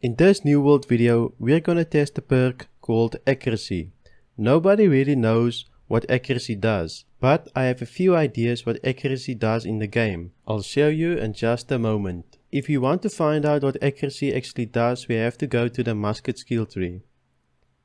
In this New World video, we're gonna test a perk called Accuracy. Nobody really knows what Accuracy does, but I have a few ideas what Accuracy does in the game. I'll show you in just a moment. If you want to find out what Accuracy actually does, we have to go to the Musket skill tree.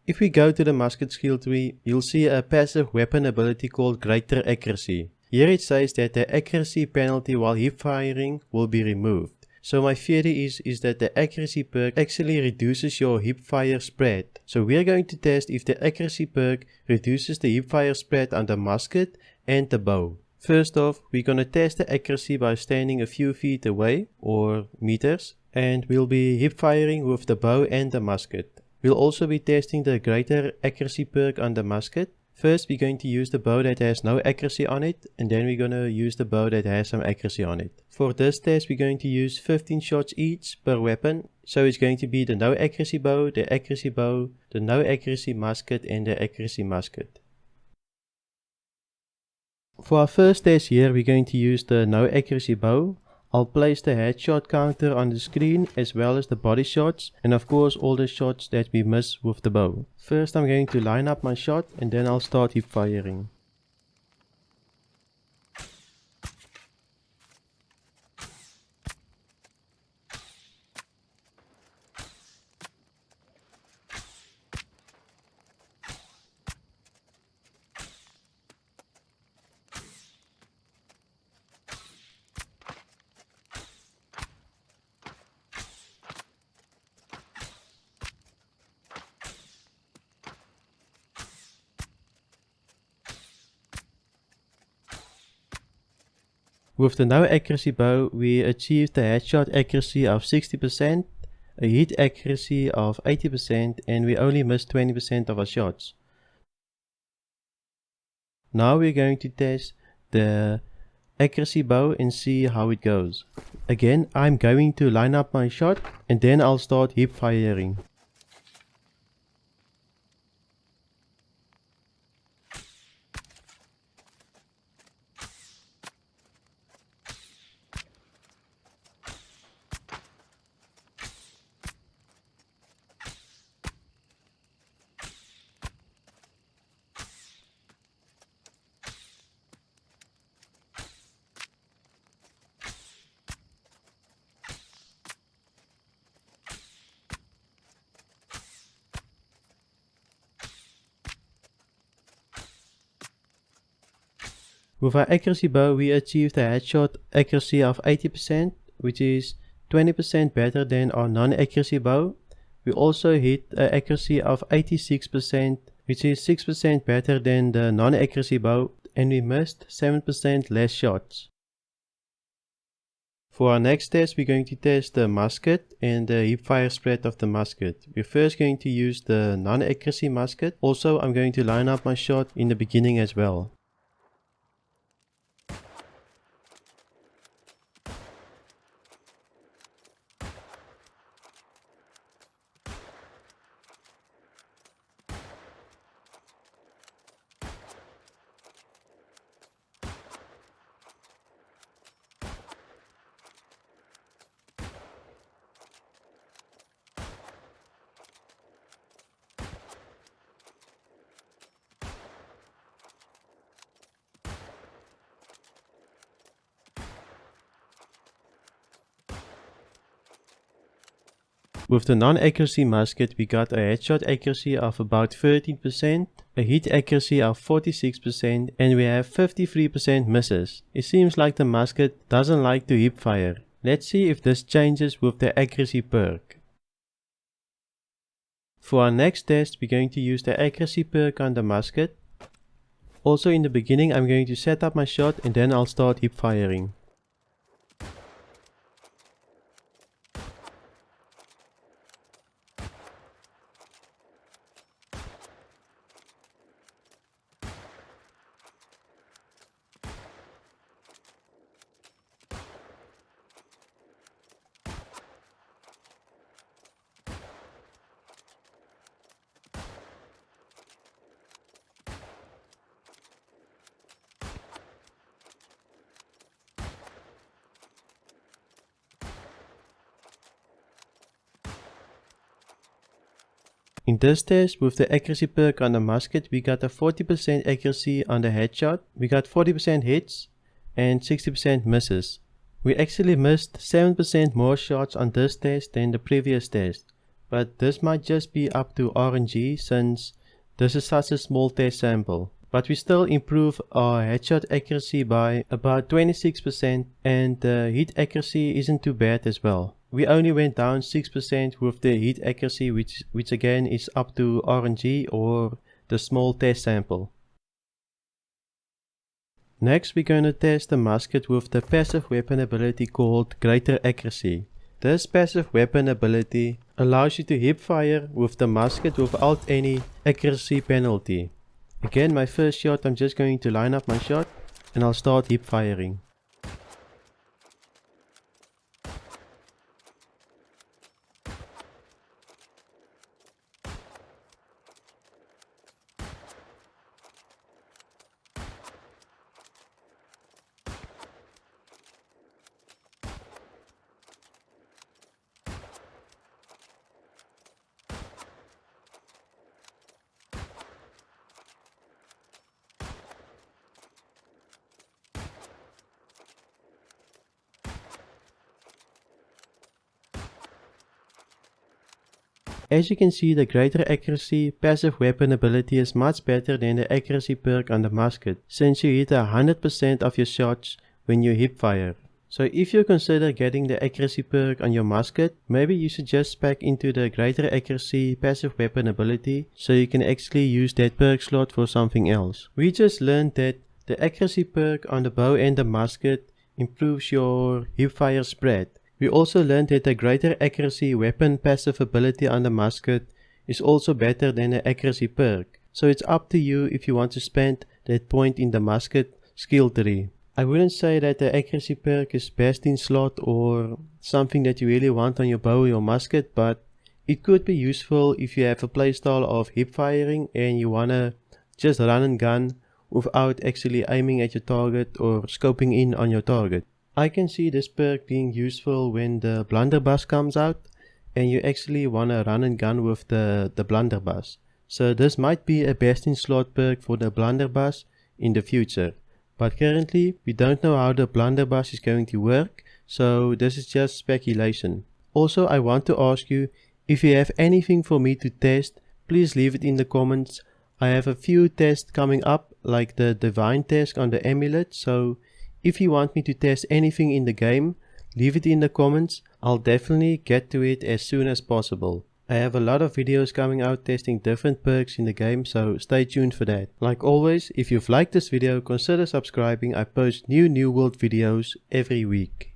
If we go to the Musket skill tree, you'll see a passive weapon ability called Greater Accuracy. Here it says that the accuracy penalty while hip firing will be removed. So my theory is that the accuracy perk actually reduces your hip fire spread. So we are going to test if the accuracy perk reduces the hip fire spread on the musket and the bow. First off, we're gonna test the accuracy by standing a few feet away or meters, and we'll be hip firing with the bow and the musket. We'll also be testing the greater accuracy perk on the musket. First, we're going to use the bow that has no accuracy on it, and then we're going to use the bow that has some accuracy on it. For this test, we're going to use 15 shots each per weapon. So it's going to be the no accuracy bow, the accuracy bow, the no accuracy musket, and the accuracy musket. For our first test here, we're going to use the no accuracy bow. I'll place the headshot counter on the screen as well as the body shots and of course all the shots that we miss with the bow. First I'm going to line up my shot and then I'll start hip firing. With the no accuracy bow, we achieved a headshot accuracy of 60%, a hit accuracy of 80%, and we only missed 20% of our shots. Now we're going to test the accuracy bow and see how it goes. Again, I'm going to line up my shot and then I'll start hip firing. With our accuracy bow, we achieved a headshot accuracy of 80%, which is 20% better than our non-accuracy bow. We also hit an accuracy of 86%, which is 6% better than the non-accuracy bow, and we missed 7% less shots. For our next test, we're going to test the musket and the hip fire spread of the musket. We're first going to use the non-accuracy musket. Also, I'm going to line up my shot in the beginning as well. With the non-accuracy musket, we got a headshot accuracy of about 13%, a hit accuracy of 46%, and we have 53% misses. It seems like the musket doesn't like to hip fire. Let's see if this changes with the accuracy perk. For our next test, we're going to use the accuracy perk on the musket. Also in the beginning, I'm going to set up my shot and then I'll start hip firing. In this test with the accuracy perk on the musket, we got a 40% accuracy on the headshot, we got 40% hits and 60% misses. We actually missed 7% more shots on this test than the previous test, but this might just be up to RNG since this is such a small test sample. But we still improve our headshot accuracy by about 26% and the hit accuracy isn't too bad as well. We only went down 6% with the hit accuracy which again is up to RNG or the small test sample. Next we're going to test the musket with the passive weapon ability called Greater Accuracy. This passive weapon ability allows you to hip fire with the musket without any accuracy penalty. Again, my first shot, I'm just going to line up my shot and I'll start hip firing. As you can see, the Greater Accuracy passive weapon ability is much better than the accuracy perk on the musket, since you hit 100% of your shots when you hip fire. So if you consider getting the accuracy perk on your musket, maybe you should just spec into the Greater Accuracy passive weapon ability so you can actually use that perk slot for something else. We just learned that the accuracy perk on the bow and the musket improves your hip fire spread. We also learned that the Greater Accuracy weapon passive ability on the musket is also better than the accuracy perk, so it's up to you if you want to spend that point in the musket skill tree. I wouldn't say that the accuracy perk is best in slot or something that you really want on your bow or musket, but it could be useful if you have a playstyle of hip firing and you wanna just run and gun without actually aiming at your target or scoping in on your target. I can see this perk being useful when the blunderbuss comes out and you actually want to run and gun with the blunderbuss. So this might be a best in slot perk for the blunderbuss in the future. But currently we don't know how the blunderbuss is going to work, so this is just speculation. Also, I want to ask you, if you have anything for me to test, please leave it in the comments. I have a few tests coming up, like the divine test on the amulet, so if you want me to test anything in the game, leave it in the comments. I'll definitely get to it as soon as possible. I have a lot of videos coming out testing different perks in the game, so stay tuned for that. Like always, if you've liked this video, consider subscribing. I post new World videos every week.